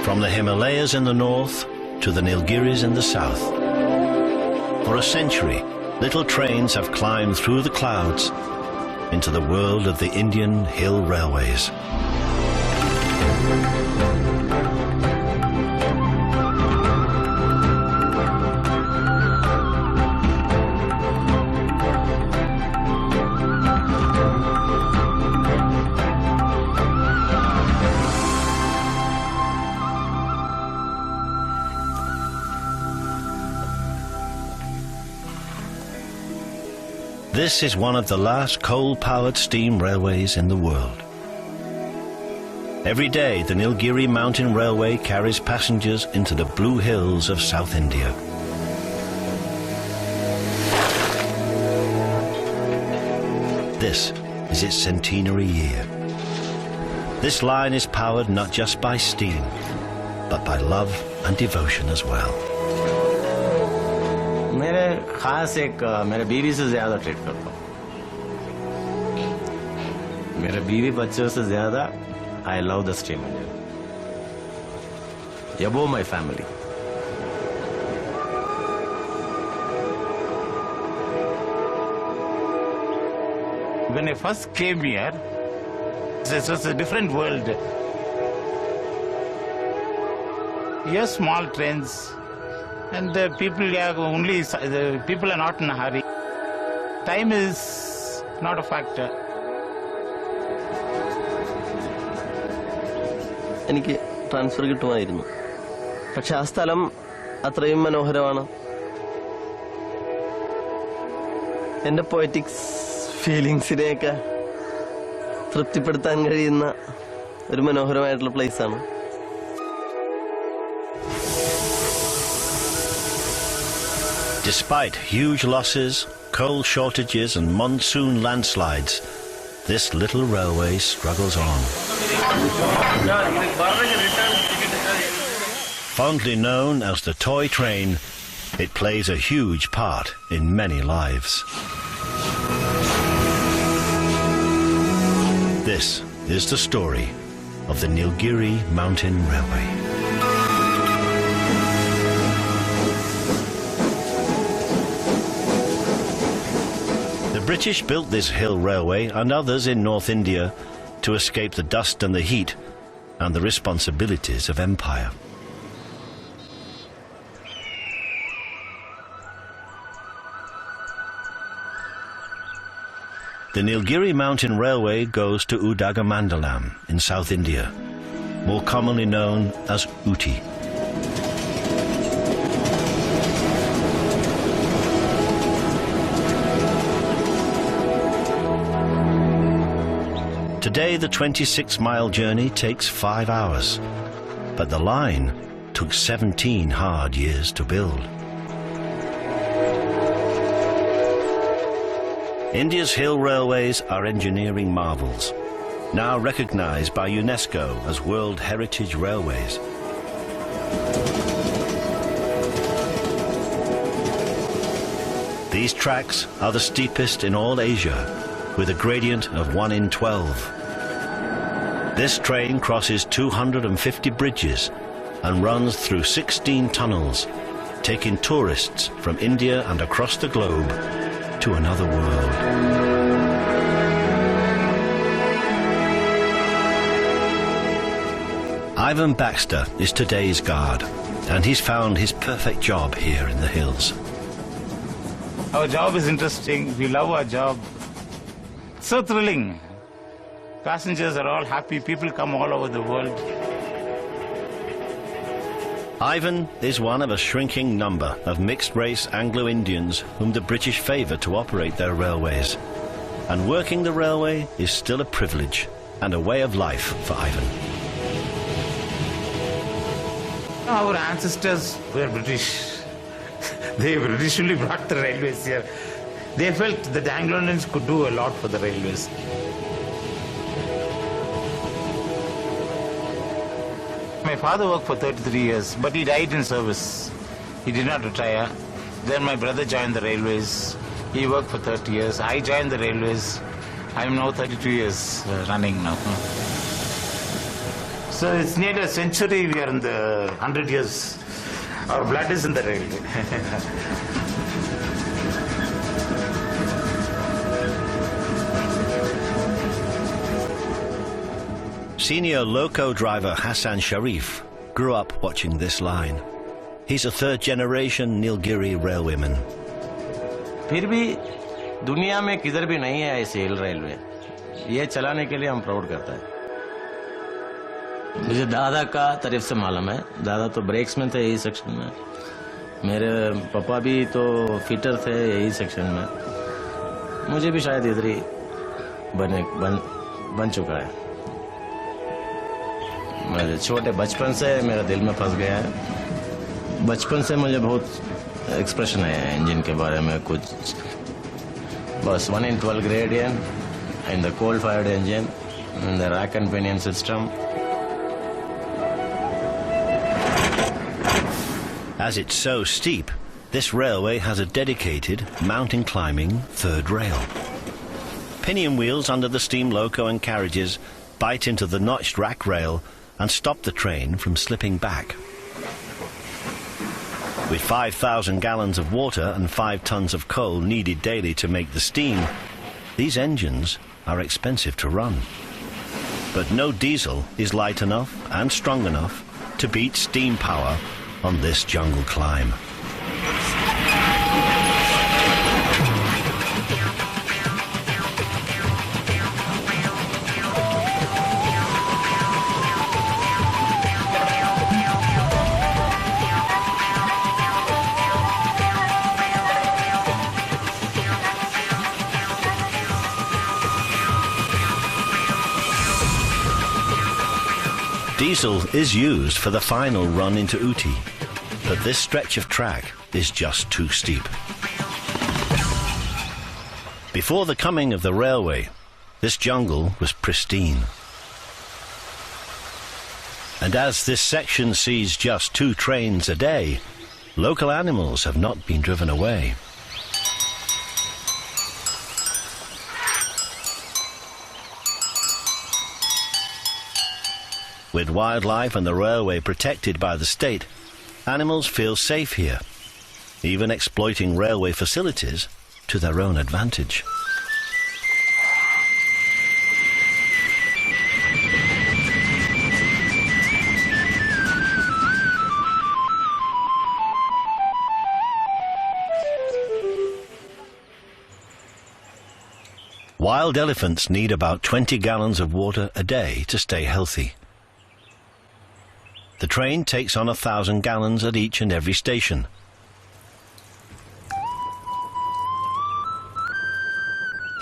From the Himalayas in the north to the Nilgiris in the south. For a century, little trains have climbed through the clouds into the world of the Indian hill railways. This is one of the last coal-powered steam railways in the world. Every day, the Nilgiri Mountain Railway carries passengers into the blue hills of South India. This is its centenary year. This line is powered not just by steam, but by love and devotion as well. मेरे खास एक मेरे बीवी से ज्यादा treat करता हूँ. मेरे बीवी बच्चों से ज्यादा I love the steam engine. Above my family. When I first came here, this was a different world. Here, small trains. And the people are not in a hurry. Time is not a factor. എനിക്ക് transfer കിട്ടുമായിരുന്നു. പക്ഷെ ആ സ്ഥലം അത്രയും മനോഹരമാണ്. എന്റെ poetics ഫീലിങ്സിനെയൊക്കെ തൃപ്തിപ്പെടുത്താൻ കഴിയുന്ന ഒരു മനോഹരമായിട്ടുള്ള പ്ലേസ് ആണ്. Despite huge losses, coal shortages and monsoon landslides, this little railway struggles on. Fondly known as the toy train, it plays a huge part in many lives. This is the story of the Nilgiri Mountain Railway. The British built this hill railway and others in North India to escape the dust and the heat and the responsibilities of empire. The Nilgiri Mountain Railway goes to Udagamandalam in South India, more commonly known as Ooty. Today, the 26-mile journey takes 5 hours, but the line took 17 hard years to build. India's hill railways are engineering marvels, now recognized by UNESCO as World Heritage Railways. These tracks are the steepest in all Asia, with a gradient of 1 in 12. This train crosses 250 bridges and runs through 16 tunnels, taking tourists from India and across the globe to another world. Ivan Baxter is today's guard, and he's found his perfect job here in the hills. Our job is interesting. We love our job. So thrilling. Passengers are all happy. People come all over the world. Ivan is one of a shrinking number of mixed-race Anglo-Indians whom the British favour to operate their railways. And working the railway is still a privilege and a way of life for Ivan. Our ancestors were British. They traditionally brought the railways here. They felt that the Anglo-Indians could do a lot for the railways. My father worked for 33 years, but he died in service. He did not retire. Then my brother joined the railways. He worked for 30 years. I joined the railways. I am now 32 years running now. So it's nearly a century we are in the 100 years. Our blood is in the railway. Senior loco driver Hassan Sharif grew up watching this line. He's a third-generation Nilgiri railwayman. फिर भी दुनिया में किधर भी नहीं है ऐसे हिल railway, ये चलाने के लिए हम प्राउड करते हैं। मुझे दादा का तारीफ से मालूम है, दादा तो ब्रेक्स में थे यही सेक्शन में, मेरे पापा भी तो फिटर थे यही सेक्शन में, मुझे भी शायद इधर ही बन चुका है। मेरे छोटे बचपन से मेरा दिल में फंस गया है, बचपन से मुझे बहुत एक्सप्रेशन है इंजन के बारे में कुछ, बस 1 in 12 gradient in the coal fired engine and the rack and pinion system. As it's so steep, this railway has a dedicated mountain climbing third rail. Pinion wheels under the steam loco and carriages bite into the notched rack rail and stop the train from slipping back. With 5,000 gallons of water and 5 tons of coal needed daily to make the steam, these engines are expensive to run. But no diesel is light enough and strong enough to beat steam power on this jungle climb. Diesel is used for the final run into Ooty, but this stretch of track is just too steep. Before the coming of the railway, this jungle was pristine. And as this section sees just 2 trains a day, local animals have not been driven away. With wildlife and the railway protected by the state, animals feel safe here, even exploiting railway facilities to their own advantage. Wild elephants need about 20 gallons of water a day to stay healthy. The train takes on 1,000 gallons at each and every station.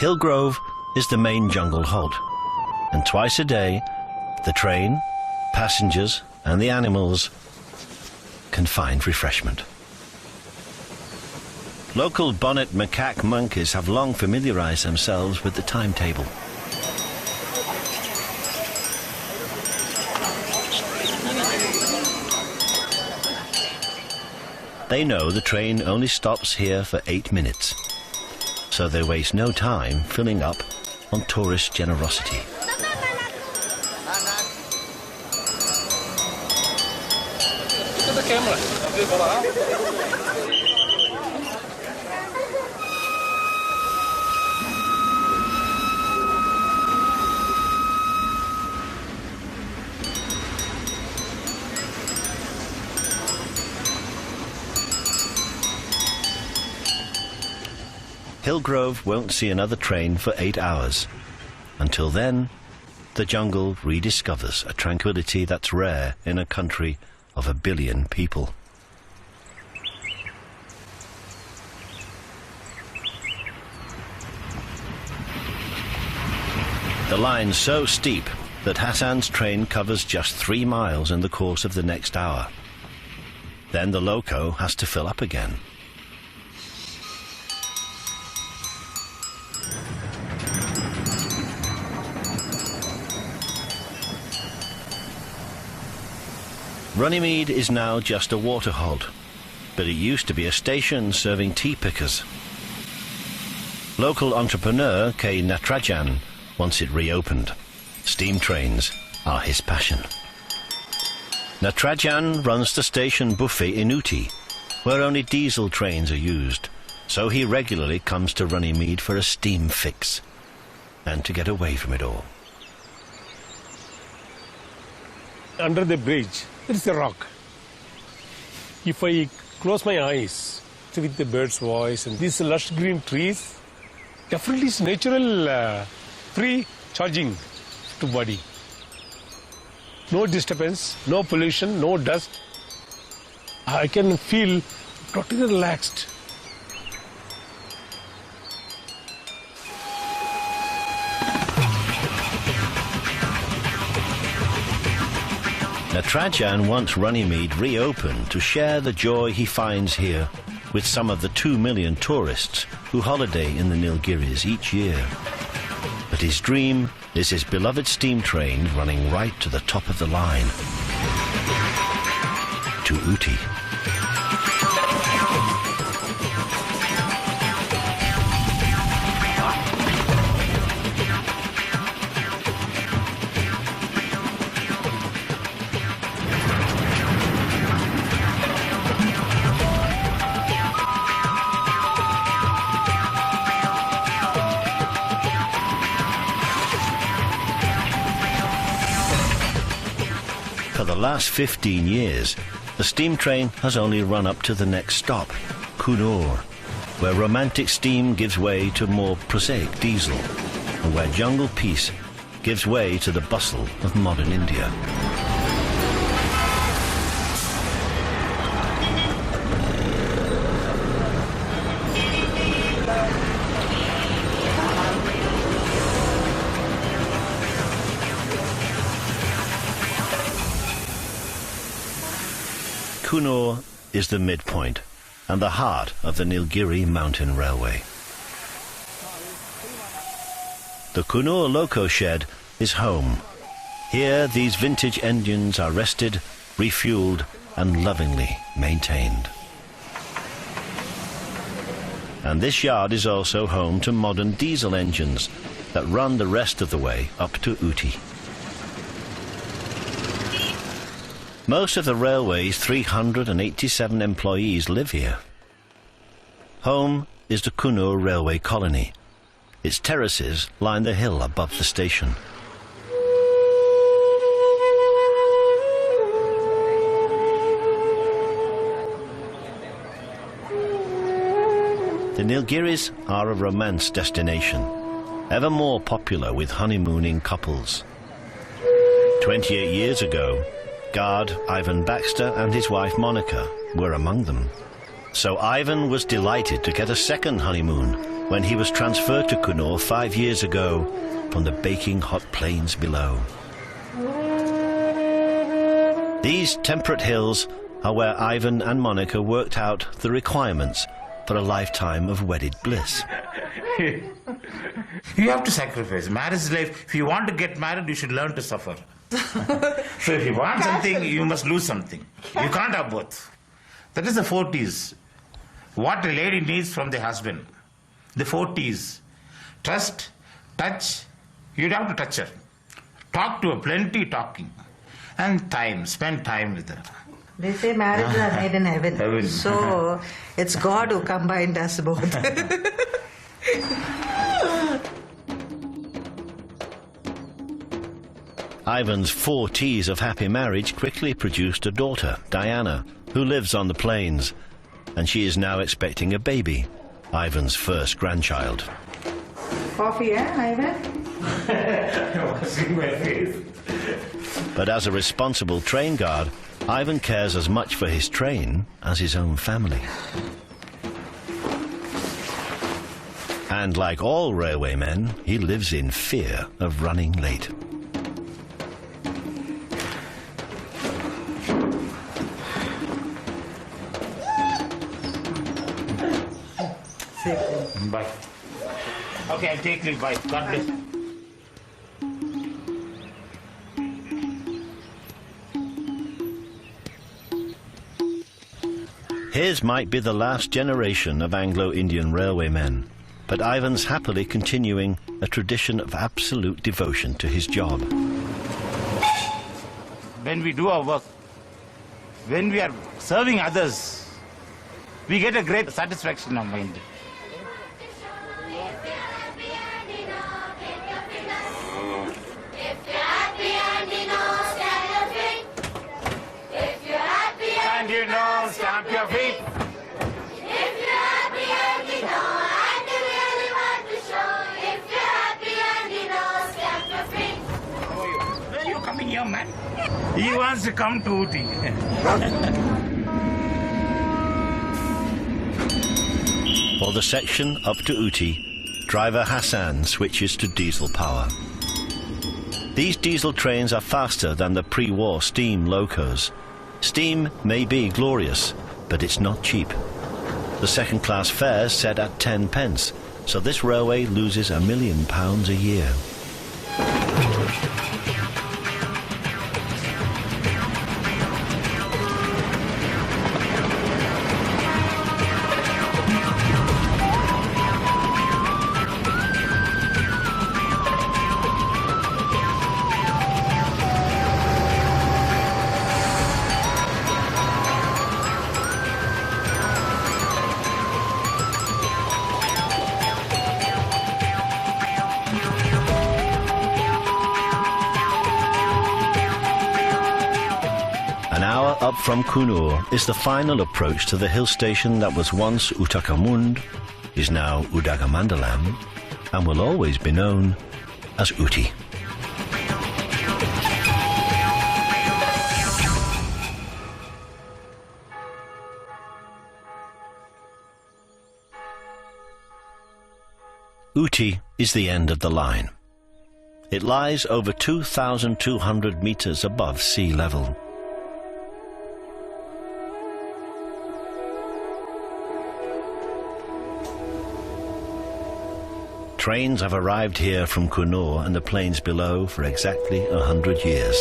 Hillgrove is the main jungle halt, and twice a day the train, passengers and the animals can find refreshment. Local bonnet macaque monkeys have long familiarized themselves with the timetable. They know the train only stops here for 8 minutes, so they waste no time filling up on tourist generosity. Hillgrove won't see another train for 8 hours. Until then, the jungle rediscovers a tranquility that's rare in a country of 1 billion people. The line's so steep that Hassan's train covers just 3 miles in the course of the next hour. Then the loco has to fill up again. Runnymede is now just a water halt, but it used to be a station serving tea pickers. Local entrepreneur K. Natrajan wants it reopened. Steam trains are his passion. Natarajan runs the station buffet in Ooty, where only diesel trains are used, so he regularly comes to Runnymede for a steam fix and to get away from it all. Under the bridge, there is a rock. If I close my eyes with the bird's voice and these lush green trees, definitely it's natural free charging to body. No disturbance, no pollution, no dust. I can feel totally relaxed. Natarajan wants Runnymede reopened to share the joy he finds here with some of the 2 million tourists who holiday in the Nilgiris each year. But his dream is his beloved steam train running right to the top of the line, to Ooty. For the last 15 years, the steam train has only run up to the next stop, Coonoor, where romantic steam gives way to more prosaic diesel, and where jungle peace gives way to the bustle of modern India. Coonoor is the midpoint and the heart of the Nilgiri Mountain Railway. The Coonoor loco shed is home. Here these vintage engines are rested, refueled and lovingly maintained. And this yard is also home to modern diesel engines that run the rest of the way up to Ooty. Most of the railway's 387 employees live here. Home is the Coonoor Railway Colony. Its terraces line the hill above the station. The Nilgiris are a romance destination, ever more popular with honeymooning couples. 28 years ago, guard Ivan Baxter and his wife Monica were among them. So Ivan was delighted to get a second honeymoon when he was transferred to Coonoor 5 years ago from the baking hot plains below. These temperate hills are where Ivan and Monica worked out the requirements for a lifetime of wedded bliss. You have to sacrifice. Marriage life, if you want to get married, you should learn to suffer. So if you want something, you must lose something. You can't have both. That is the 4 T's. What a lady needs from the husband. The 4 T's. Trust, touch, you'd have to touch her. Talk to her, plenty talking. And time, spend time with her. They say marriages are made in heaven. So it's God who combined us both. Ivan's 4 T's of happy marriage quickly produced a daughter, Diana, who lives on the plains, and she is now expecting a baby, Ivan's first grandchild. Coffee, Ivan? Washing my face. But as a responsible train guard, Ivan cares as much for his train as his own family. And like all railwaymen, he lives in fear of running late. Bye. Okay, I'll take leave. Bye. God bless. His might be the last generation of Anglo-Indian railwaymen, but Ivan's happily continuing a tradition of absolute devotion to his job. When we do our work, When we are serving others, we get a great satisfaction of mind. And you know, stamp your feet. If you're happy and you know, and you really want to show. If you're happy and you know, stamp your feet. Where are you coming here, man? He wants to come to Ooty. For the section up to Ooty, driver Hassan switches to diesel power. These diesel trains are faster than the pre-war steam locos. Steam may be glorious, but it's not cheap. The second-class fare's set at 10 pence, so this railway loses £1 million a year. Up from Kunur is the final approach to the hill station that was once Uttakamund, is now Udagamandalam, and will always be known as Ooty. Ooty is the end of the line. It lies over 2,200 meters above sea level. Trains have arrived here from Kunur and the plains below for exactly 100 years,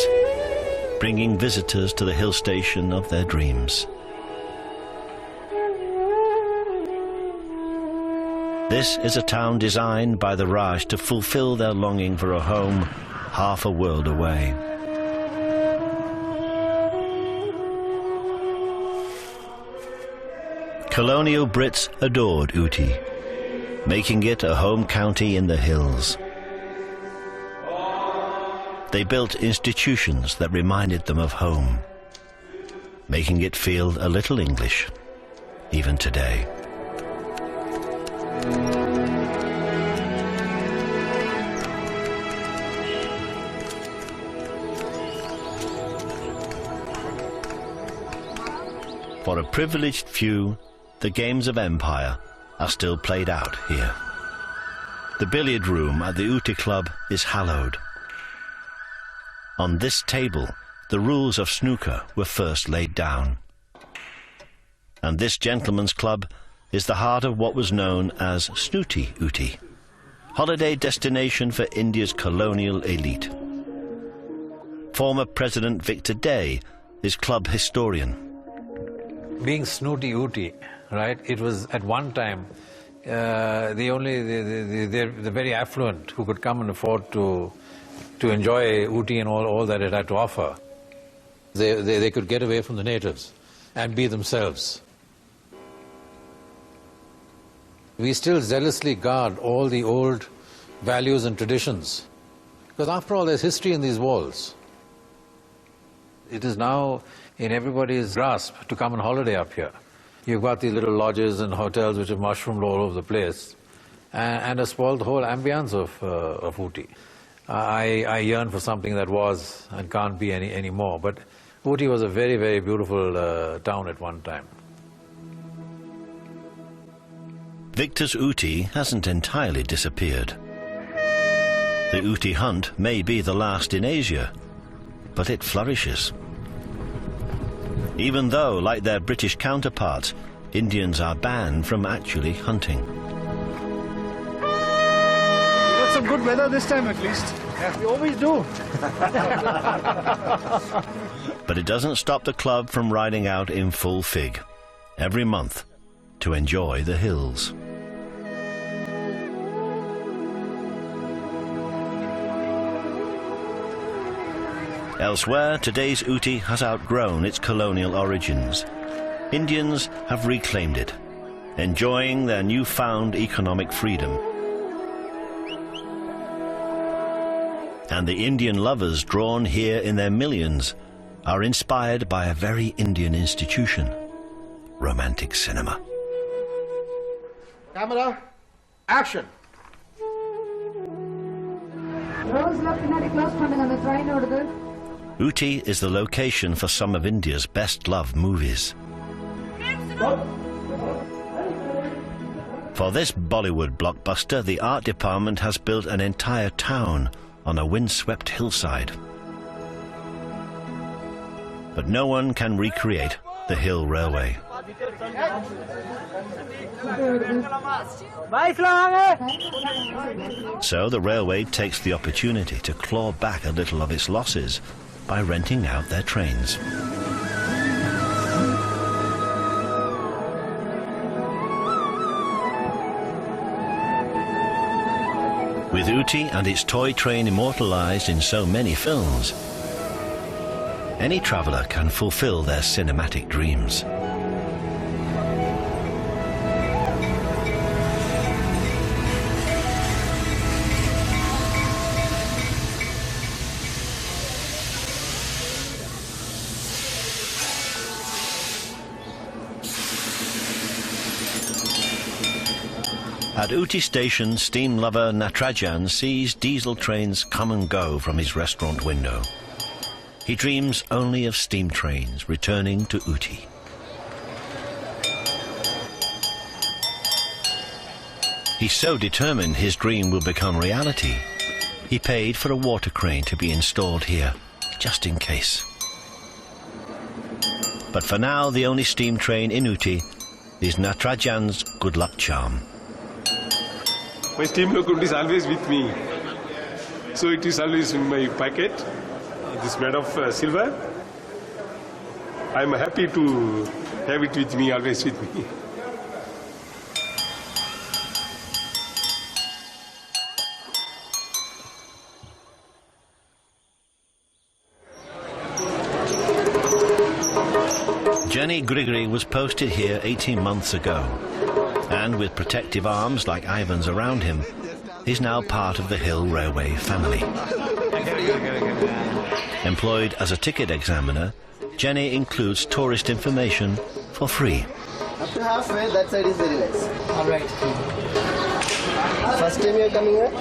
bringing visitors to the hill station of their dreams. This is a town designed by the Raj to fulfill their longing for a home half a world away. Colonial Brits adored Ooty, making it a home county in the hills. They built institutions that reminded them of home, making it feel a little English, even today. For a privileged few, the games of empire are still played out here. The billiard room at the Ooty Club is hallowed. On this table, the rules of snooker were first laid down. And this gentleman's club is the heart of what was known as Snooty Ooty, holiday destination for India's colonial elite. Former President Victor Day is club historian. Being Snooty Ooty, right, it was at one time the very affluent who could come and afford to enjoy Ooty and all that it had to offer. They could get away from the natives and be themselves. We still zealously guard all the old values and traditions, because after all there's history in these walls. It is now in everybody's grasp to come on holiday up here. You've got these little lodges and hotels which have mushroomed all over the place and have spoiled the whole ambience of Ooty. I yearn for something that was and can't be anymore, but Ooty was a very, very beautiful town at one time. Victor's Ooty hasn't entirely disappeared. The Ooty hunt may be the last in Asia, but it flourishes. Even though, like their British counterparts, Indians are banned from actually hunting. We got some good weather this time at least. Yeah, we always do. But it doesn't stop the club from riding out in full fig every month to enjoy the hills. Elsewhere, today's Ooty has outgrown its colonial origins. Indians have reclaimed it, enjoying their newfound economic freedom. And the Indian lovers drawn here in their millions are inspired by a very Indian institution, romantic cinema. Camera, action. Ooty is the location for some of India's best-loved movies. For this Bollywood blockbuster, the art department has built an entire town on a windswept hillside. But no one can recreate the Hill Railway. So the railway takes the opportunity to claw back a little of its losses by renting out their trains. With Ooty and its toy train immortalized in so many films, any traveller can fulfill their cinematic dreams. At Ooty Station, steam lover Natarajan sees diesel trains come and go from his restaurant window. He dreams only of steam trains returning to Ooty. He's so determined his dream will become reality, he paid for a water crane to be installed here, just in case. But for now, the only steam train in Ooty is Natarajan's good luck charm. My steam locomotive is always with me. So it is always in my pocket. This is made of silver. I am happy to have it with me, always with me. Jenni Grigory was posted here 18 months ago, and with protective arms like Ivan's around him, he's now part of the Hill Railway family. Employed as a ticket examiner, Jenni includes tourist information for free. Up to halfway, that side is very nice. All right. First time you are coming here? No,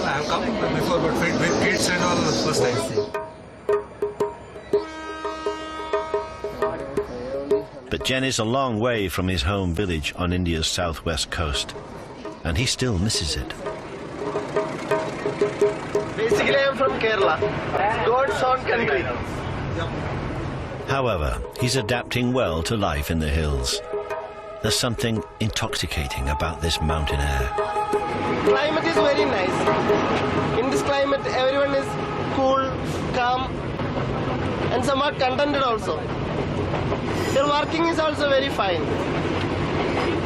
I have come before, but with kids and all, first time. But Jenni's a long way from his home village on India's southwest coast, and he still misses it. Basically, I am from Kerala, God's own country. However, he's adapting well to life in the hills. There's something intoxicating about this mountain air. Climate is very nice. In this climate, everyone is cool, calm, and somewhat contented also. Your working is also very fine.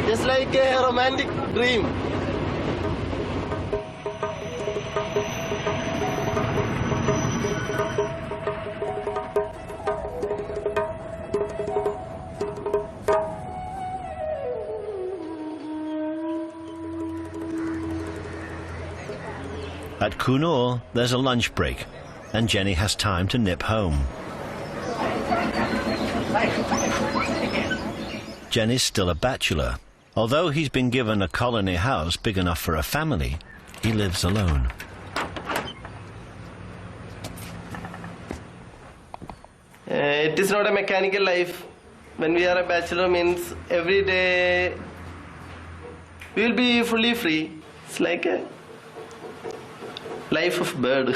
Just like a romantic dream. At Coonoor, there's a lunch break, and Jenni has time to nip home. Jenni's still a bachelor. Although he's been given a colony house big enough for a family, he lives alone. It is not a mechanical life. When we are a bachelor means every day we will be fully free. It's like a life of bird.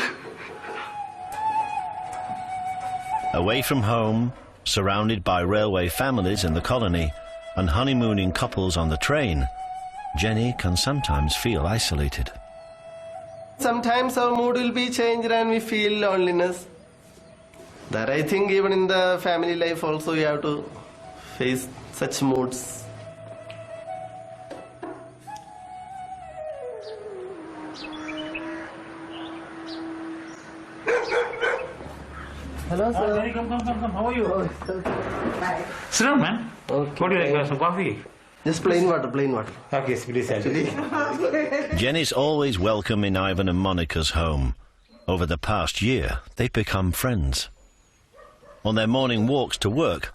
Away from home, surrounded by railway families in the colony and honeymooning couples on the train, Jenni can sometimes feel isolated. Sometimes our mood will be changed and we feel loneliness. That I think even in the family life also you have to face such moods. Hello, sir. Jenni, come. How are you? Bye. Sit down, man. Okay. What do you like? Some coffee? Just plain water. Okay, please. Jenny's always welcome in Ivan and Monica's home. Over the past year, they've become friends. On their morning walks to work,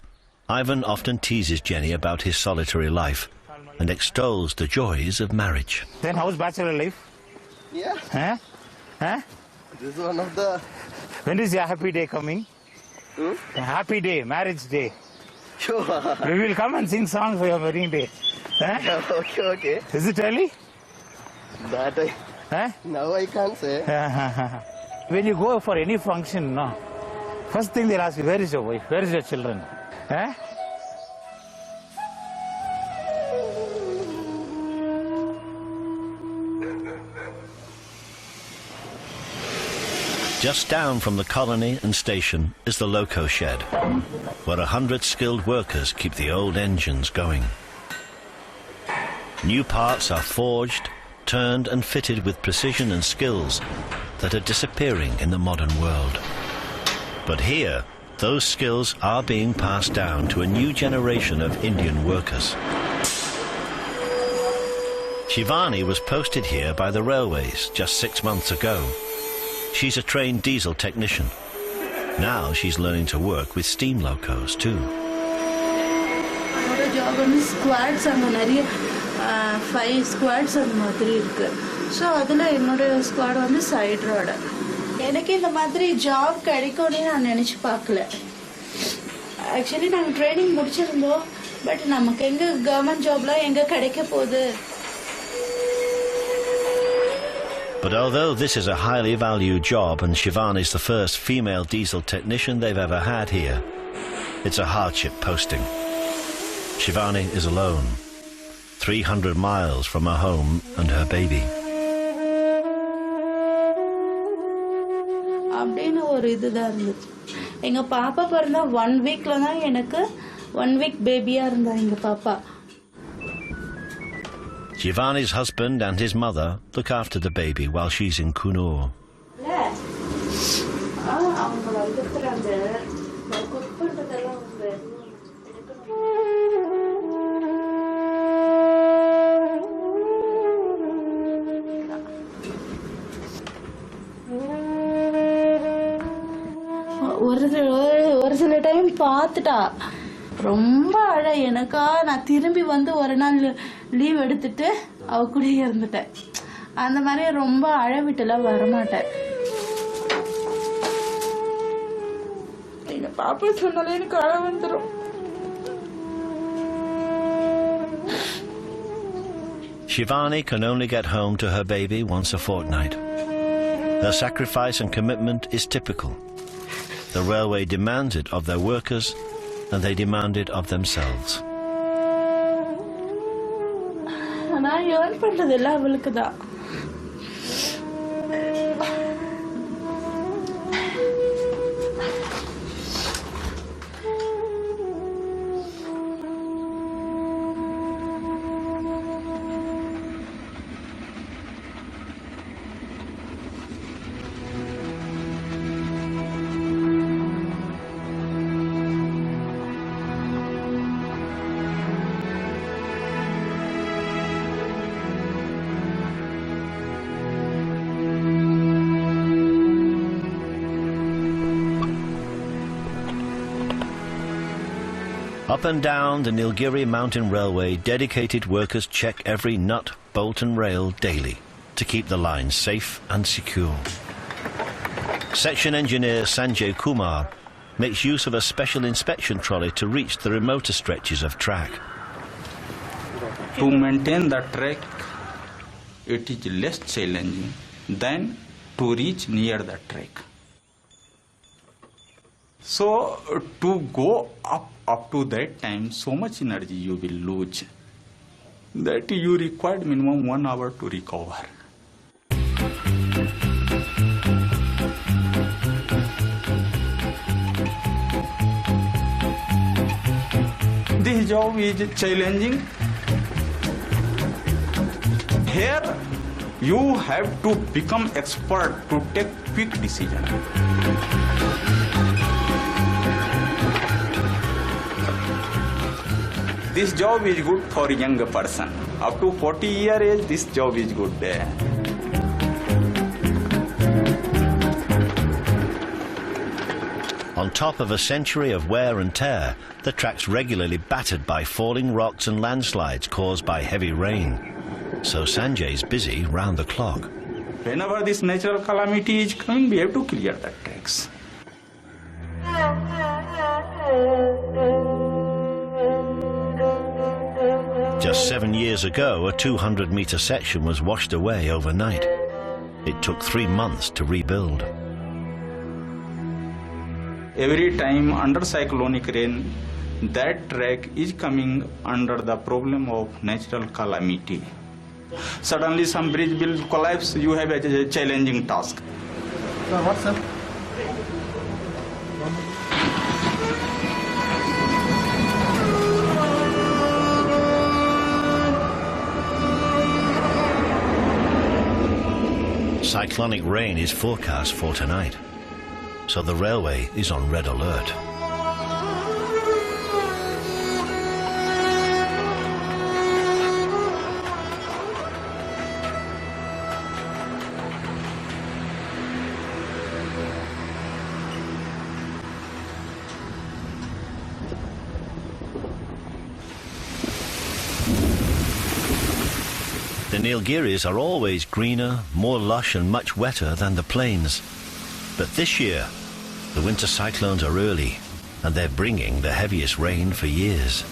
Ivan often teases Jenni about his solitary life and extols the joys of marriage. Then how's bachelor life? Yeah. Huh? This is one of the... When is your happy day coming? A happy day, marriage day. Sure. We will come and sing songs for your wedding day. Huh? Okay. Is it early? That I... Huh? Now I can't say. When you go for any function, no, first thing they'll ask you, where is your wife? Where is your children? Huh? Just down from the colony and station is the loco shed, where 100 skilled workers keep the old engines going. New parts are forged, turned and fitted with precision and skills that are disappearing in the modern world. But here, those skills are being passed down to a new generation of Indian workers. Shivani was posted here by the railways just 6 months ago. She's a trained diesel technician. Now she's learning to work with steam locos too. என்னோட job வந்து squads அங்கே நிறைய 5 squads அந்த மாதிரி இருக்கு. So அதில் என்னோட squad வந்து சைட் ரோடு. எனக்கு இந்த மாதிரி ஜாப் கிடைக்கும்னு நான் நினச்சி பார்க்கல. ஆக்சுவலி நாங்கள் ட்ரைனிங் முடிச்சிருந்தோம். பட் நமக்கு எங்கே கவர்மெண்ட் ஜாப்லாம் எங்கே கிடைக்க போகுது? But although this is a highly valued job and Shivani's the first female diesel technician they've ever had here, it's a hardship posting. Shivani is alone, 300 miles from her home and her baby. அப்படின்னு ஒரு இதுதான் இருந்துச்சு. எங்கள் பாப்பா பிறந்தா 1 வீக்ல தான் எனக்கு 1 வீக் பேபியாக இருந்தா எங்கள் பாப்பா. Shivani's husband and his mother look after the baby while she's in Kunur. அவங்க வந்துக்கிறாங்க. குக் பண்ணுறதெல்லாம் ஒரு சில டைம் பார்த்துட்டா ரொம்ப அழ. எனக்கா நான் திரும்பி வந்து ஒரு நாள் லீவ் எடுத்துட்டு அவ கூட இருந்துட்டேன். அந்த மாதிரி ரொம்ப அழ விட்டுலாம் வரமாட்டேன். எங்க பாப்பா சொன்னாலே எனக்கு அழ வந்துடும். Shivani can only get home to her baby once a fortnight. Her sacrifice and commitment is typical. The railway demands it of their workers, and they demand it of themselves. நான் ஏர்ன் பண்றது எல்லாம் அவளுக்கு தான். Up and down the Nilgiri Mountain Railway, dedicated workers check every nut, bolt and rail daily to keep the line safe and secure. Section engineer Sanjay Kumar makes use of a special inspection trolley to reach the remoter stretches of track. To maintain the track, it is less challenging than to reach near the track. So to go up to that time, so much energy you will lose that you required minimum 1 hour to recover. This job is challenging. Here you have to become expert to take quick decision. This job is good for young person. Up to 40 year age, this job is good. On top of a century of wear and tear, the track's regularly battered by falling rocks and landslides caused by heavy rain. So Sanjay's busy round the clock. Whenever this natural calamity is coming, we have to clear the tracks. Just 7 years ago, a 200-metre section was washed away overnight. It took 3 months to rebuild. Every time under cyclonic rain, that track is coming under the problem of natural calamity. Suddenly some bridge will collapse, you have a challenging task. What's up? Cyclonic rain is forecast for tonight, so the railway is on red alert. The Nilgiris are always greener, more lush and much wetter than the plains. But this year, the winter cyclones are early, and they're bringing the heaviest rain for years.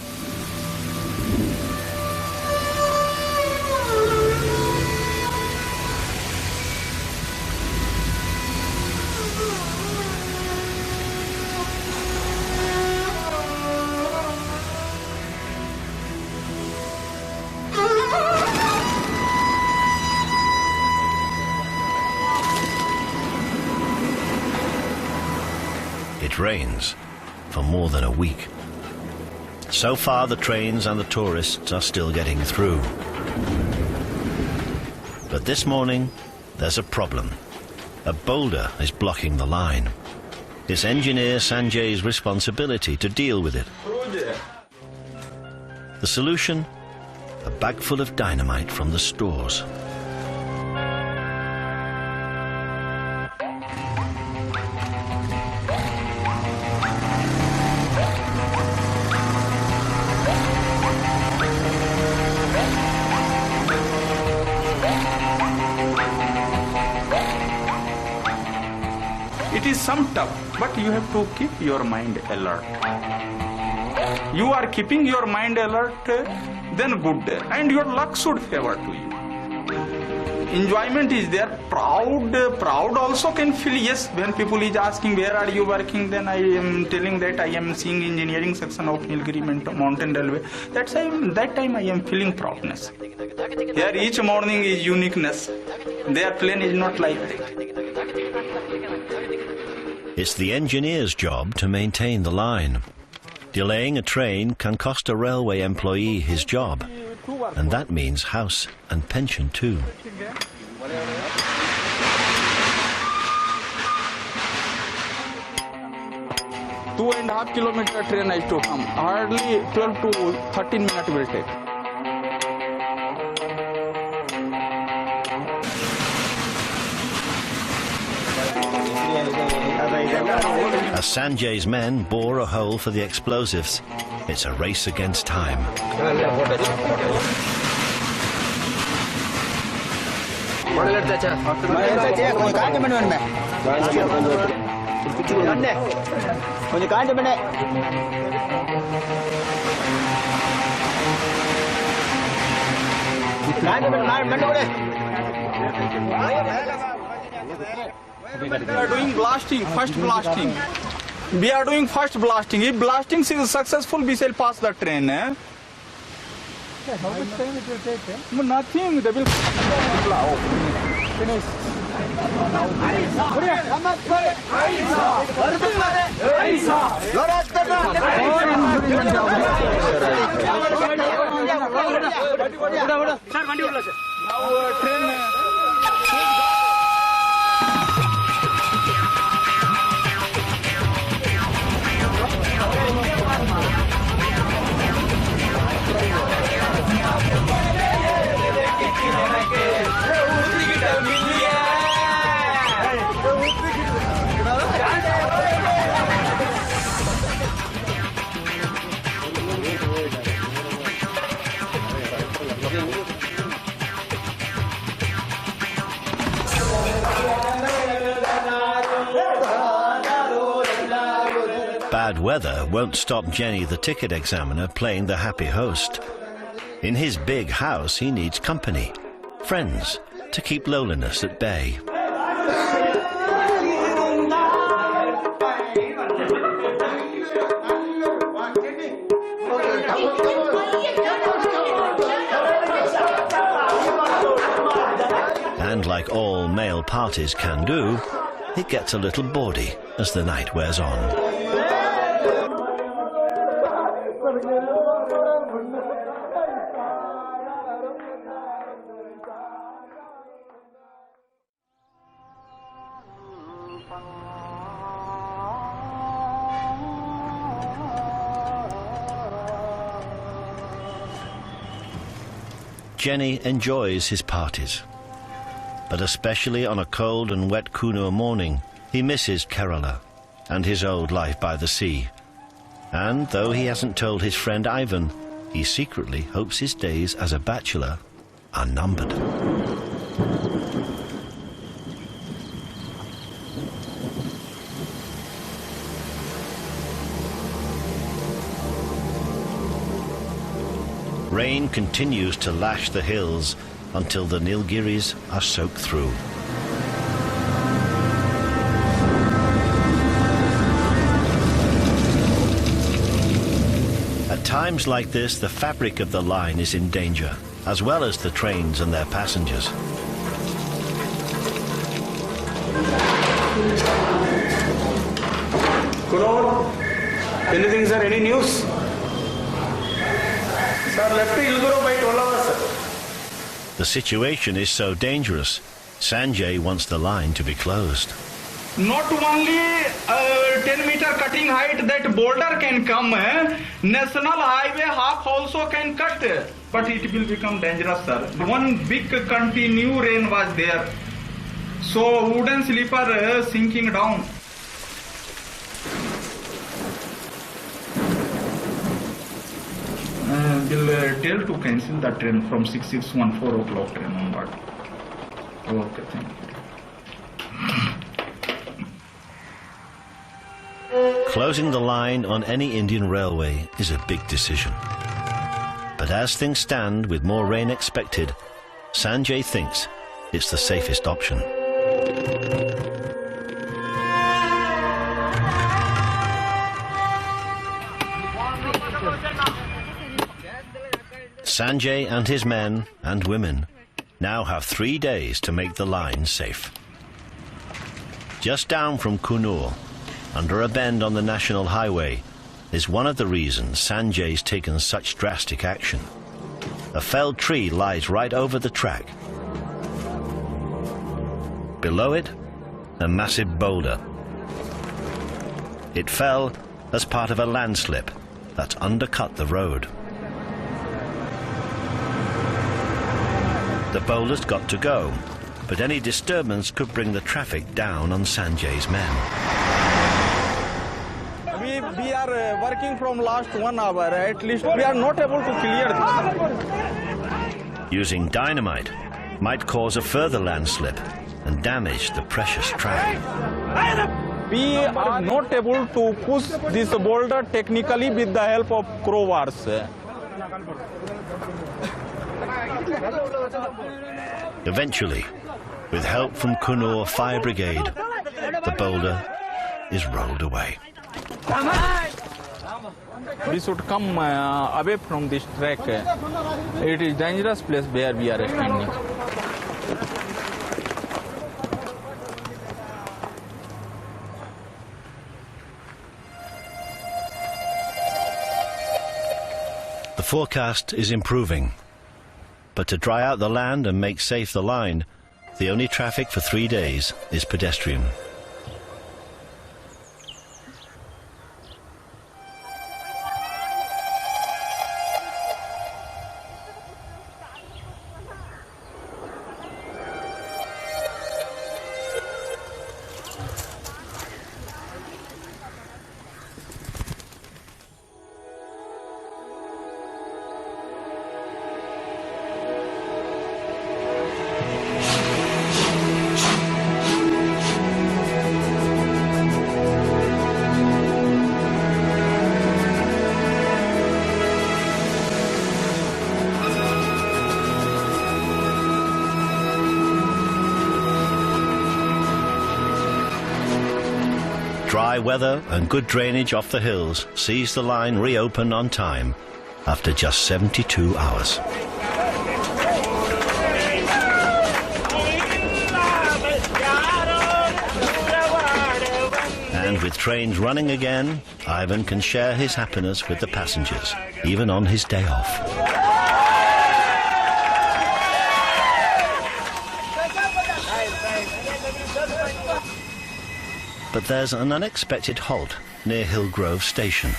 It rains for more than a week. So far, the trains and the tourists are still getting through. But this morning, there's a problem. A boulder is blocking the line. It's engineer Sanjay's responsibility to deal with it. The solution? A bag full of dynamite from the stores. It is some tough, but you have to keep your mind alert. You are keeping your mind alert, then good, and your luck should favor to you. Enjoyment is there. Proud also can feel, yes, when people is asking where are you working, then I am telling that I am seeing engineering section of Nilgiri Mountain Railway. That time I am feeling proudness. Here each morning is uniqueness. Their plane is not like that. It's the engineer's job to maintain the line. Delaying a train can cost a railway employee his job, and that means house and pension too. Two and a half kilometer train has to come. Hardly 12 to 13 minutes will take. As Sanjay's men bore a hole for the explosives, it's a race against time. We are doing blasting, first blasting. We are doing first blasting. If blasting is successful, we shall pass the train. How much time it will take? Nothing. They will. Finish. Now train. bad weather won't stop Jenni, the ticket examiner, playing the happy host. In his big house, he needs company, friends, to keep loneliness at bay. And like all male parties can do, it gets a little bawdy as the night wears on. Jenni enjoys his parties, but especially on a cold and wet Kunoor morning, he misses Kerala and his old life by the sea. And though he hasn't told his friend Ivan, he secretly hopes his days as a bachelor are numbered. Rain continues to lash the hills until the Nilgiris are soaked through. At times like this, the fabric of the line is in danger, as well as the trains and their passengers. Kunal, anything, sir? Any news? Sir, left to Nilgiri by 12 hours, sir. The situation is so dangerous, Sanjay wants the line to be closed. Not only 10-meter cutting height that boulder can come, national highway half also can cut, but it will become dangerous, sir. One big continue rain was there, so wooden sleeper sinking down. Will tell to cancel that train from 6614 4 o'clock train onward. Okay, thank you. Closing the line on any Indian railway is a big decision. But as things stand, with more rain expected, Sanjay thinks it's the safest option. Sanjay and his men and women now have 3 days to make the line safe. Just down from Kunoor, under a bend on the national highway, is one of the reasons Sanjay's taken such drastic action. A felled tree lies right over the track. Below it, a massive boulder. It fell as part of a landslip that's undercut the road. The boulder's got to go, but any disturbance could bring the traffic down on Sanjay's men. We are working from last 1 hour, at least we are not able to clear this. Using dynamite might cause a further landslip and damage the precious track. We are not able to push this boulder technically with the help of crowbars. Eventually, with help from Kunoor Fire Brigade, the boulder is rolled away. We should come away from this track. It is a dangerous place where we are standing. The forecast is improving, but to dry out the land and make safe the line, the only traffic for 3 days is pedestrian. Dry weather and good drainage off the hills sees the line reopen on time after just 72 hours. And with trains running again, Ivan can share his happiness with the passengers, even on his day off. But there's an unexpected halt near Hillgrove Station.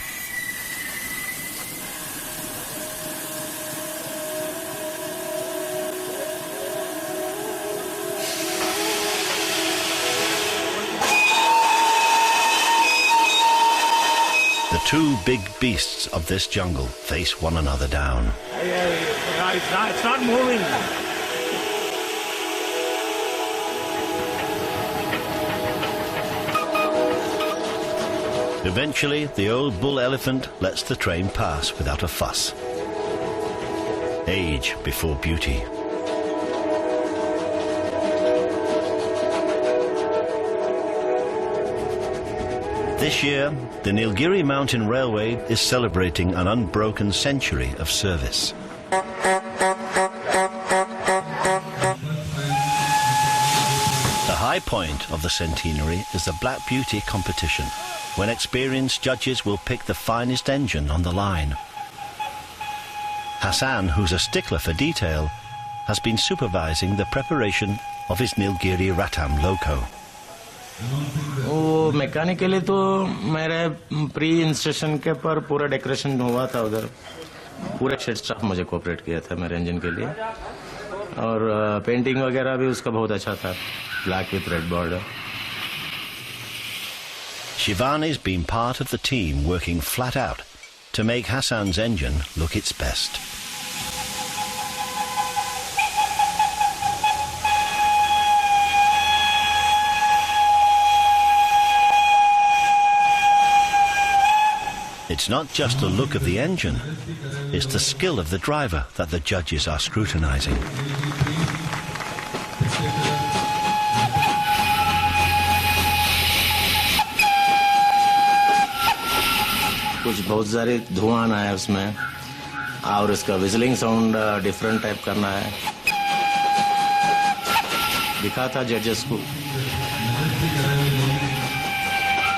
The two big beasts of this jungle face one another down. It's not moving. Eventually, the old bull elephant lets the train pass without a fuss. Age before beauty. This year, the Nilgiri Mountain Railway is celebrating an unbroken century of service. The high point of the centenary is the Black Beauty competition, when experienced judges will pick the finest engine on the line. Hassan, who's a stickler for detail, has been supervising the preparation of his Nilgiri Ratam loco. वो mechanically तो मेरे pre इंस्टेशन के पर पूरा decoration हुआ था उधर पूरा शेड स्टाफ मुझे कोऑपरेट किया था मेरे इंजन के लिए और पेंटिंग वगैरह भी उसका बहुत अच्छा था black with red border Shivani's been part of the team working flat out to make Hassan's engine look its best. It's not just the look of the engine, it's the skill of the driver that the judges are scrutinizing. कुछ बहुत सारे धुआं आना है उसमें और इसका विजलिंग sound different type करना है दिखा था जजेस को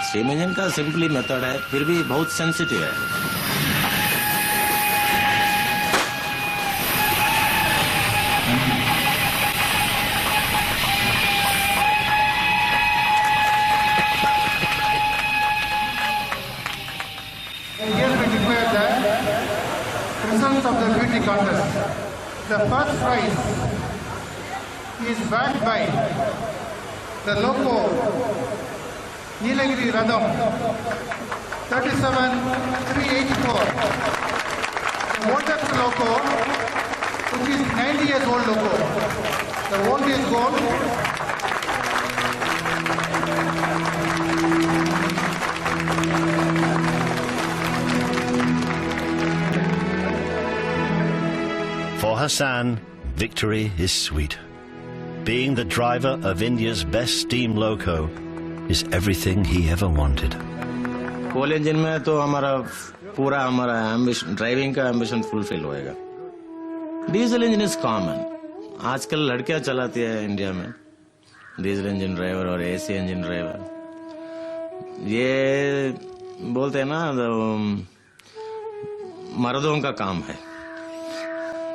स्टीम इंजन का सिंपली मेथड है फिर भी बहुत सेंसिटिव है Of the beauty contest. The first prize is backed by the loco Nilgiri Radam 37384. The oldest loco, which is 90 years old loco. The oldest gold. For Hassan, victory is sweet. Being the driver of India's best steam loco is everything he ever wanted. Coal engine में तो पूरा हमारा ambition driving का ambition fulfil होएगा diesel engine is common आजकल लड़कियां चलाती है इंडिया में डीजल इंजन ड्राइवर और एसी इंजन ड्राइवर ये बोलते हैं ना मर्दों का काम है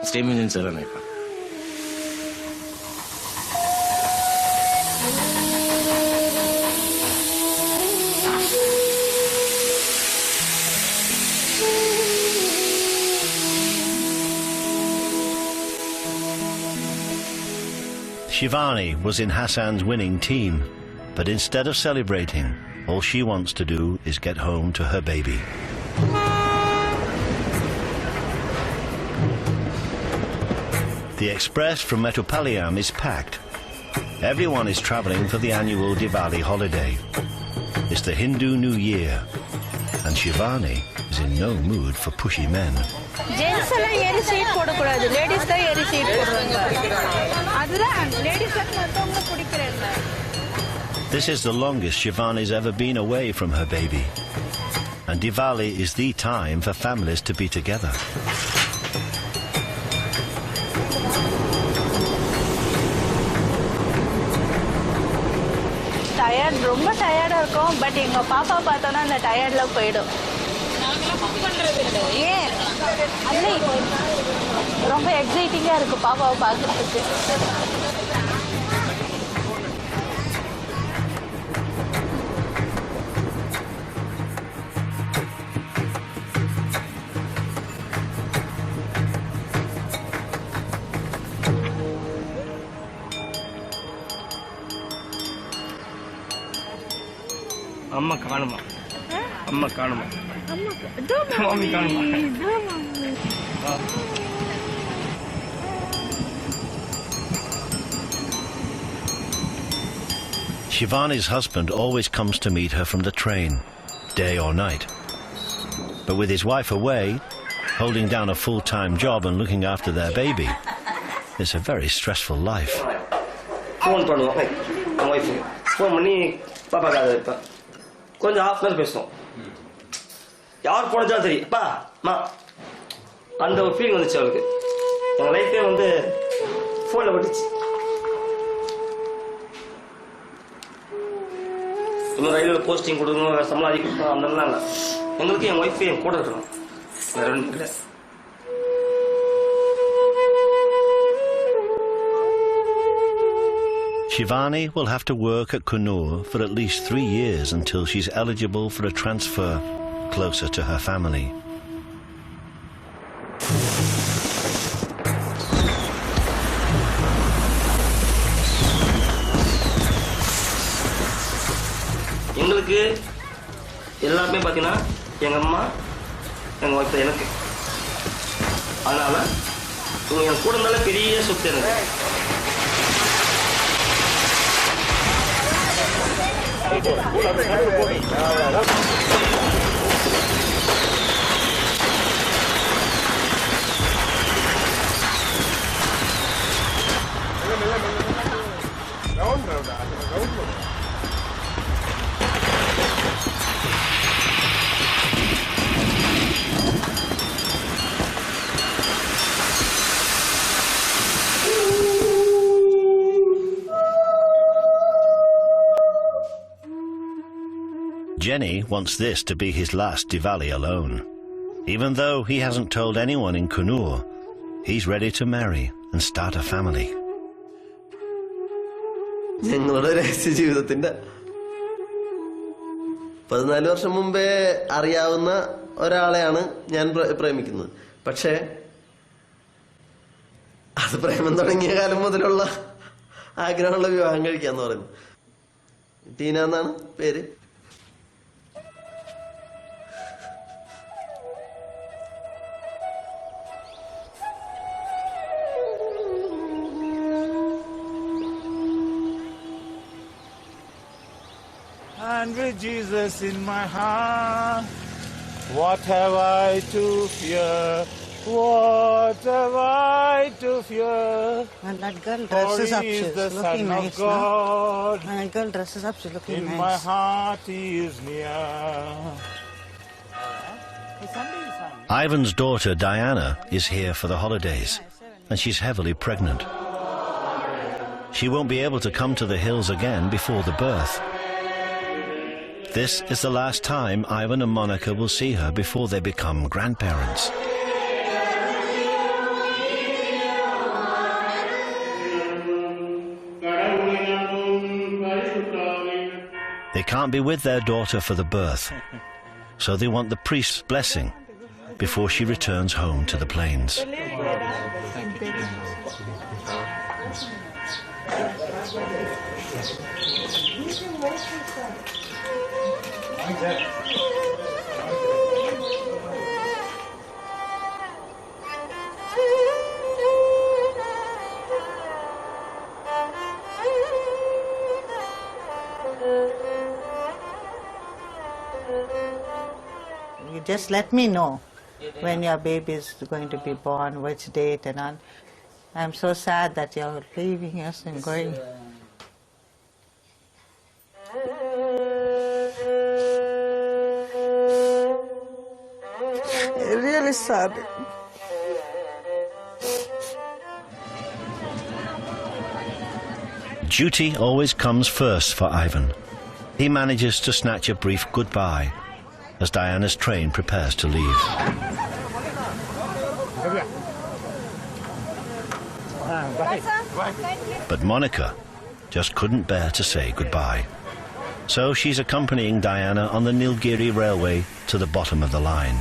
स्टीम इंजन चलाने का Shivani was in Hassan's winning team, but instead of celebrating, all she wants to do is get home to her baby. The express from Metropolitan is packed. Everyone is travelling for the annual Diwali holiday. It's the Hindu New Year, and Shivani is in no mood for pushy men. Gents alla eri seat podakoodadhu ladies da eri seat poduvanga adula ladies la mattavanga pidikirilla This is the longest Shivani's ever been away from her baby. And Diwali is the time for families to be together. Tired, ரொம்ப tired இருக்கும். But எங்க பாப்பா பார்த்தோன்னா அந்த tiredல போயிடும். ஏன்? அதுல ரொம்ப எக்ஸைட்டிங்கா இருக்கு பாப்பாவை பார்க்கறதுக்கு. அம்மா காணுமா அம்மா காணுமா மாமி காணுமா Shivani's husband always comes to meet her from the train, day or night. But with his wife away, holding down a full-time job and looking after their baby, it's a very stressful life. Phone பண்ணுவோம் என் ஒய்ஃபுக்கு phone பண்ணி பாப்பா காது வைப்பேன் கொஞ்சம் half an hour பேசுவோம் யார் போனதா தெரியும் அப்பா அம்மா அந்த ஒரு ஃபீலிங் வந்துச்சு அவளுக்கு எங்கள் லைஃபே வந்து ஃபோனில் பட்டுச்சு இன்னும் ரயில்வே போஸ்டிங் கொடுக்கணும் சம்பளம் அதிகம் அதெல்லாம் இல்லை எங்களுக்கு என் ஒய்ஃபு என் கூட இருக்கணும் வேற ஒன்றும் இல்லை Shivani will have to work at Kannur for at least 3 years until she's eligible for a transfer closer to her family. எங்களுக்கு எல்லாருமே பார்த்தீங்கன்னா எங்கள் அம்மா எங்கள் ஒய்ஃப் எனக்கு அதனால இவங்க என் கூட இருந்தாலும் பெரிய சொத்து எனக்கு Jenni wants this to be his last Diwali alone. Even though he hasn't told anyone in Kannur, he's ready to marry and start a family. ഞങ്ങളുടെ രഹസ്യ ജീവിതത്തിന്റെ 14 വർഷം മുമ്പേ അറിയാവുന്ന ഒരാളെയാണ് ഞാൻ പ്രേമിക്കുന്നത്. പക്ഷേ അത് പ്രേമം തുടങ്ങിയ കാലം മുതലുള്ള ആഗ്രഹമുള്ള വിവാഹം കഴിക്കാന്ന് പറയുന്നു. ടീന എന്നാണ് പേര്. And with Jesus in my heart, what have I to fear? What have I to fear? And that girl dresses up, she's looking nice, no? And that girl dresses up, she's looking nice. In my heart he is near. Ivan's daughter Diana is here for the holidays, and she's heavily pregnant. She won't be able to come to the hills again before the birth. This is the last time Ivan and Monica will see her before they become grandparents. They can't be with their daughter for the birth, so they want the priest's blessing before she returns home to the plains. You just let me know when your baby is going to be born, which date and all. I'm so sad that you're leaving us and going. Really sad. Duty always comes first for Ivan. He manages to snatch a brief goodbye as Diana's train prepares to leave. But Monica just couldn't bear to say goodbye. So she's accompanying Diana on the Nilgiri Railway to the bottom of the line.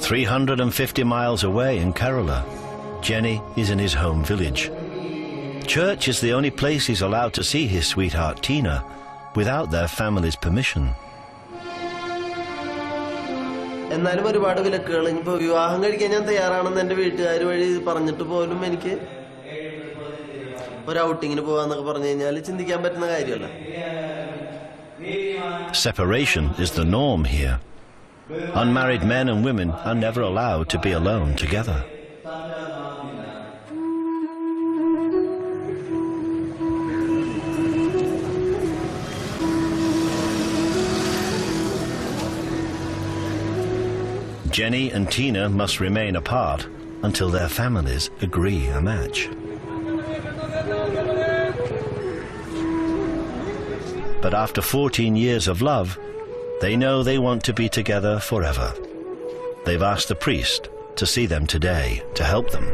"350 miles away in Kerala, Jenni is in his home village. Church is the only place he's allowed to see his sweetheart Tina without their family's permission. എന്നാലും ഒരുപാട് വിലക്കുകൾ ഇനിയിപ്പോൾ വിവാഹം കഴിക്കാൻ ഞാൻ തയ്യാറാണെന്ന് എൻ്റെ വീട്ടുകാർ വഴി പറഞ്ഞിട്ട് പോലും എനിക്ക് ഒരു ഔട്ടിങ്ങിന് പോകാന്നൊക്കെ പറഞ്ഞു കഴിഞ്ഞാൽ ചിന്തിക്കാൻ പറ്റുന്ന കാര്യമല്ല. Separation is the norm here. Unmarried men and women are never allowed to be alone together. Jenni and Tina must remain apart until their families agree a match. But after 14 years of love, they know they want to be together forever. They've asked the priest to see them today to help them.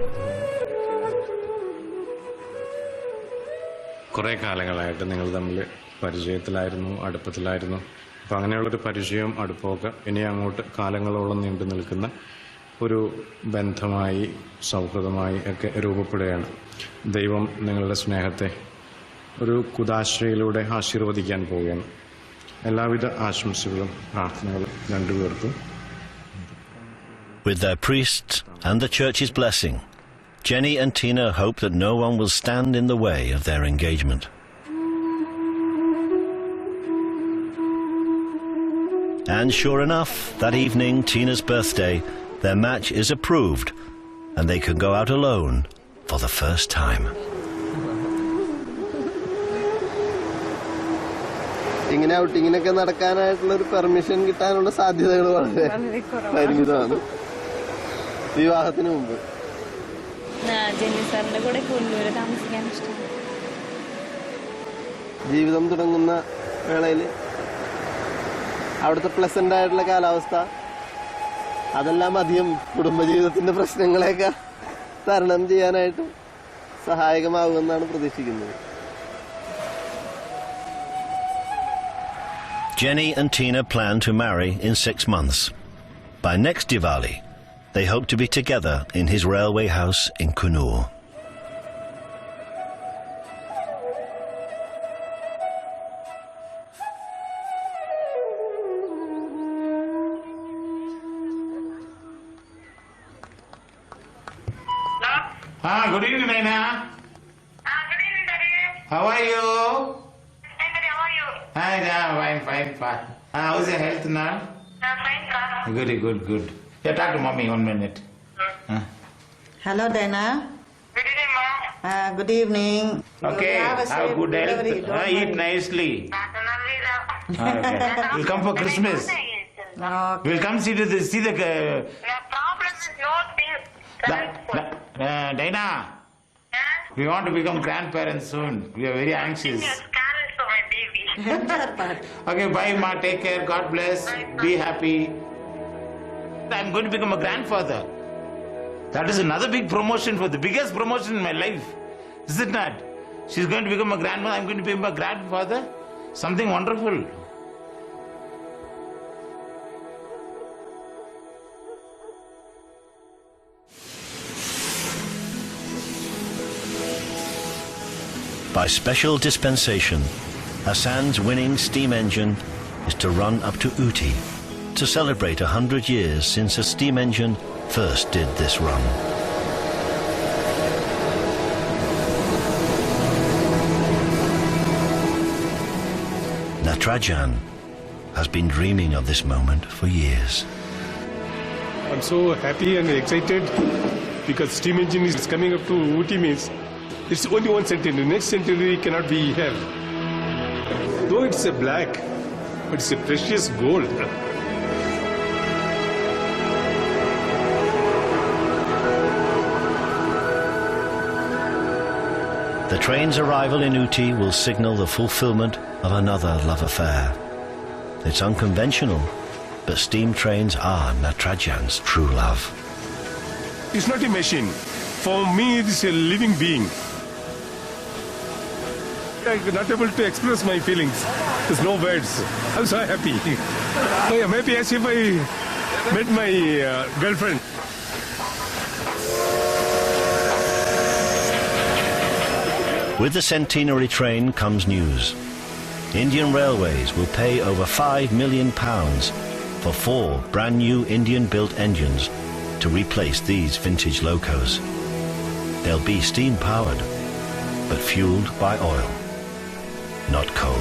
കുറേ കാലങ്ങളായിട്ട് നിങ്ങൾ തമ്മിൽ പരിചയത്തിലായിരുന്നു, അടുപ്പത്തിലായിരുന്നു. അപ്പം അങ്ങനെയുള്ളൊരു പരിചയവും അടുപ്പമൊക്കെ ഇനി അങ്ങോട്ട് കാലങ്ങളോളം നീണ്ടു നിൽക്കുന്ന ഒരു ബന്ധമായി, സൗഹൃദമായി ഒക്കെ രൂപപ്പെടുകയാണ്. ദൈവം നിങ്ങളുടെ സ്നേഹത്തെ ഒരു കുദാശയിലൂടെ ആശീർവദിക്കാൻ പോവുകയാണ്. എല്ലാവിധ ആശംസകളും പ്രാർത്ഥനകളും രണ്ടുപേർക്കും. With their priests and the church's blessing, Jenni and Tina hope that no one will stand in the way of their engagement. And sure enough, that evening, Tina's birthday, their match is approved and they can go out alone for the first time. ഇങ്ങനെ ഔട്ടിങ്ങിനൊക്കെ നടക്കാനായിട്ടുള്ള ഒരു permission കിട്ടാനുള്ള സാധ്യതകൾ വളരെ പരിമിതമാണ് വിവാഹത്തിന് മുമ്പ്. Jenny സാറിന്റെ കൂടെ കൊല്ലൂര് താമസിക്കാൻ ഇഷ്ടമാണ്. ജീവിതം തുടങ്ങുന്ന വേളയിൽ അവിടുത്തെ പ്ലസന്റ് ആയിട്ടുള്ള കാലാവസ്ഥ അതെല്ലാം അധികം കുടുംബജീവിതത്തിന്റെ പ്രശ്നങ്ങളെയൊക്കെ തരണം ചെയ്യാനായിട്ട് സഹായകമാകുമെന്നാണ് പ്രതീക്ഷിക്കുന്നത്. Jenni and Tina plan to marry in 6 months. By next Diwali, they hope to be together in his railway house in Kannur. Good evening, Naina. Good evening, Daddy. How are you? Hi, Daddy. How are you? Hi, yeah, fine. How's your health now? Fine, sir. Good. Yeah, talk to mommy 1 minute. Hello, Dana. Good evening, Mom. Good evening. Okay, Have a have safe good delivery. health. Don't Eat worry. nicely. Okay. We'll come for Christmas. Okay. We'll come see the The problem is not this. Dina. We want to become grandparents soon. We are very anxious. Carrots for my baby. Okay, bye, Ma. Take care. God bless. Be happy. I'm going to become a grandfather. That is another big promotion, for the biggest promotion in my life. Is it not? She's going to become a grandmother. I'm going to become a grandfather. Something wonderful. By special dispensation, Hassan's winning steam engine is to run up to Ooty, set to celebrate 100 years since a steam engine first did this run. Natarajan has been dreaming of this moment for years. I'm so happy and excited because steam engine is coming up to Ooty means it's only one centenary. Next centenary cannot be here. Though it's a black, but it's a precious gold. The train's arrival in Ooty will signal the fulfillment of another love affair. It's unconventional, but steam trains are Natarajan's true love. It's not a machine. For me, it's a living being. I'm not able to express my feelings. There's no words. I'm so happy. I'm happy as if I met my girlfriend. With the centenary train comes news. Indian Railways will pay over £5 million for 4 brand new Indian-built engines to replace these vintage locos. They'll be steam-powered, but fueled by oil, not coal.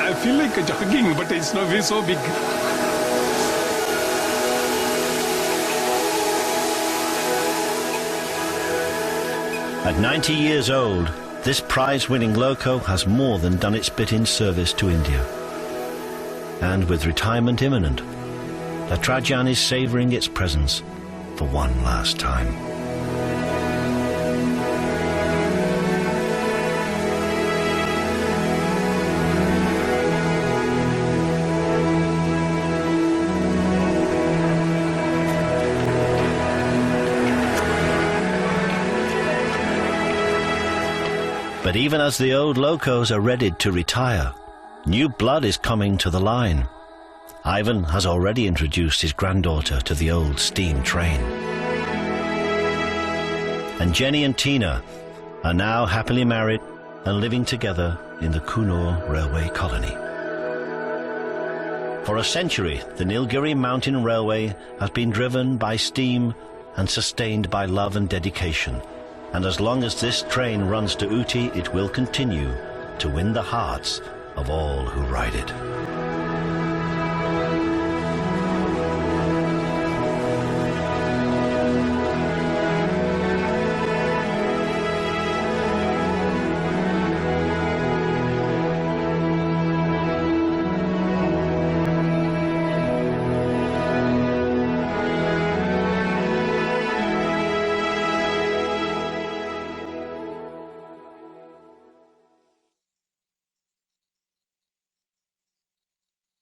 I feel like jogging, but it's not very so big. At 90 years old, this prize-winning loco has more than done its bit in service to India. And with retirement imminent, Natarajan is savouring its presence for one last time. But even as the old locos are ready to retire, new blood is coming to the line. Ivan has already introduced his granddaughter to the old steam train. And Jenni and Tina are now happily married and living together in the Coonoor Railway colony. For a century, the Nilgiri Mountain Railway has been driven by steam and sustained by love and dedication. And as long as this train runs to Ooty, it will continue to win the hearts of all who ride it.